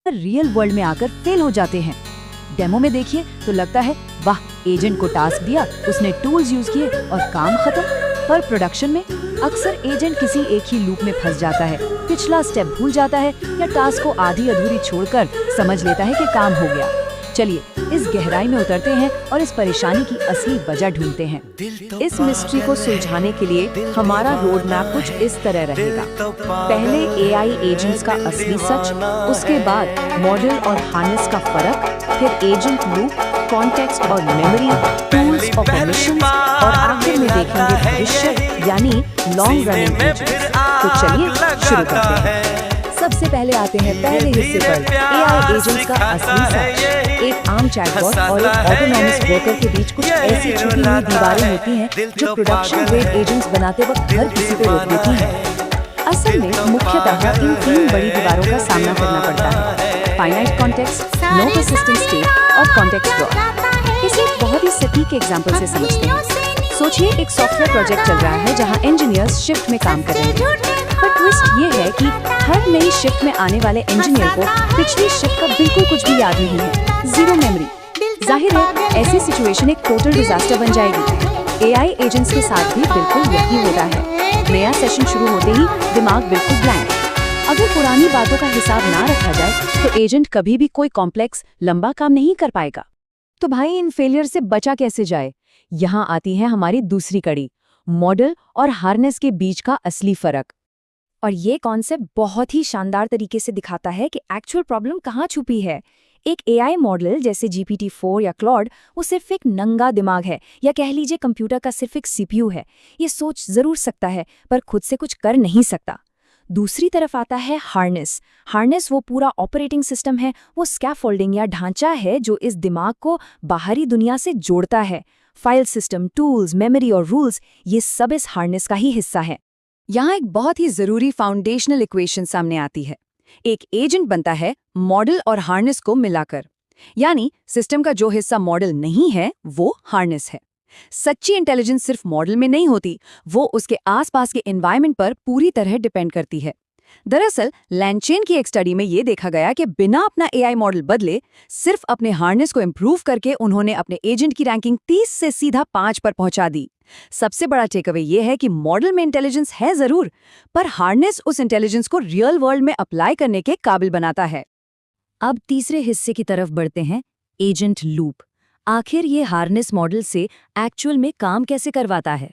पर real world में आकर फेल हो जाते हैं। डेमो में देखिए तो लगता है वाह, एजेंट को टास्क दिया, उसने टूल्स यूज किए और काम खत्म। पर प्रोडक्शन में अक्सर एजेंट किसी एक ही लूप में फंस जाता है, पिछला स्टेप भूल जाता है या टास्क को आधी अधूरी छोड़कर समझ लेता है कि काम हो गया। चलिए इस गहराई में उतरते हैं और इस परेशानी की असली वजह ढूंढते हैं। इस मिस्ट्री को सुलझाने के लिए हमारा रोड मैप कुछ इस तरह रहेगा। पहले एआई एजेंट्स का असली सच, उसके बाद मॉडल और हार्नेस का फर्क, फिर एजेंट लूप, कॉन्टेक्स्ट और मेमोरी, टूल्स और परमिशंस, और आखिर में देखेंगे भविष्य यानी लॉन्ग रनिंग एजेंट्स। तो चलिए शुरू करते हैं। सबसे पहले आते हैं पहले हिस्से पर, एआई एजेंट्स का असली सच। एक आम चैटबॉट और एक ऑटोनॉमस वर्कर के बीच कुछ ऐसी छुपी हुई दीवारें होती हैं जो प्रोडक्शन ग्रेड एजेंट्स बनाते वक्त हर किसी को रोक देती हैं। असल में मुख्यतः इन 3 बड़ी दीवारों का सामना करना पड़ता है: finite context, no consistent state और कॉन्टेक्स्ट ड्रॉप। इसे एक बहुत ही सटीक एग्जांपल से समझते हैं। सोचिए एक सॉफ्टवेयर प्रोजेक्ट चल रहा है जहां इंजीनियर्स शिफ्ट में काम कर रहे हैं, पर ट्विस्ट ये है कि हर नई शिफ्ट में आने वाले इंजीनियर को पिछली शिफ्ट का बिल्कुल कुछ भी याद नहीं है, जीरो मेमोरी। जाहिर है ऐसी सिचुएशन एक टोटल डिजास्टर बन जाएगी। एआई एजेंट्स के साथ भी बिल्कुल यही होता है। नया सेशन शुरू होते ही दिमाग बिल्कुल ब्लैंक। अगर पुरानी बातों का हिसाब ना रखा जाए तो एजेंट कभी भी कोई कॉम्प्लेक्स लंबा काम नहीं कर पाएगा। तो भाई इन फेलियर से बचा कैसे जाए? यहाँ आती है हमारी दूसरी कड़ी, मॉडल और हार्नेस के बीच का असली फर्क। और ये कॉन्सेप्ट बहुत ही शानदार तरीके से दिखाता है कि एक्चुअल प्रॉब्लम कहाँ छुपी है। एक एआई मॉडल जैसे GPT-4 या क्लॉड, वो सिर्फ एक नंगा दिमाग है, या कह लीजिए कंप्यूटर का सिर्फ एक CPU है। ये सोच जरूर सकता है पर खुद से कुछ कर नहीं सकता। दूसरी तरफ आता है हार्नेस। हार्नेस वो पूरा ऑपरेटिंग सिस्टम है, वो स्कैफोल्डिंग या ढांचा है जो इस दिमाग को बाहरी दुनिया से जोड़ता है। फाइल सिस्टम, टूल्स, मेमोरी और रूल्स, ये सब इस हार्नेस का ही हिस्सा है। यहाँ एक बहुत ही जरूरी फाउंडेशनल इक्वेशन सामने आती है। एक एजेंट बनता है मॉडल और हार्नेस को मिलाकर, यानी सिस्टम का जो हिस्सा मॉडल नहीं है वो हार्नेस है। सच्ची इंटेलिजेंस सिर्फ मॉडल में नहीं होती, वो उसके आसपास के एनवायरनमेंट पर पूरी तरह डिपेंड करती है। दरअसल लैंचेन की एक स्टडी में ये देखा गया कि बिना अपना एआई मॉडल बदले, सिर्फ अपने हार्नेस को इम्प्रूव करके उन्होंने अपने एजेंट की रैंकिंग 30 से सीधा 5 पर पहुंचा दी। सबसे बड़ा टेकअवे ये है कि मॉडल में इंटेलिजेंस है जरूर, पर हार्नेस उस इंटेलिजेंस को रियल वर्ल्ड में अप्लाई करने के काबिल बनाता है। अब तीसरे हिस्से की तरफ बढ़ते हैं, एजेंट लूप। आखिर ये हार्नेस मॉडल से एक्चुअल में काम कैसे करवाता है?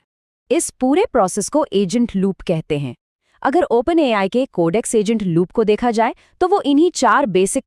इस पूरे प्रोसेस को एजेंट लूप कहते हैं। अगर ओपन एआई के कोडेक्स एजेंट लूप को देखा जाए तो वो इन्हीं 4 बेसिक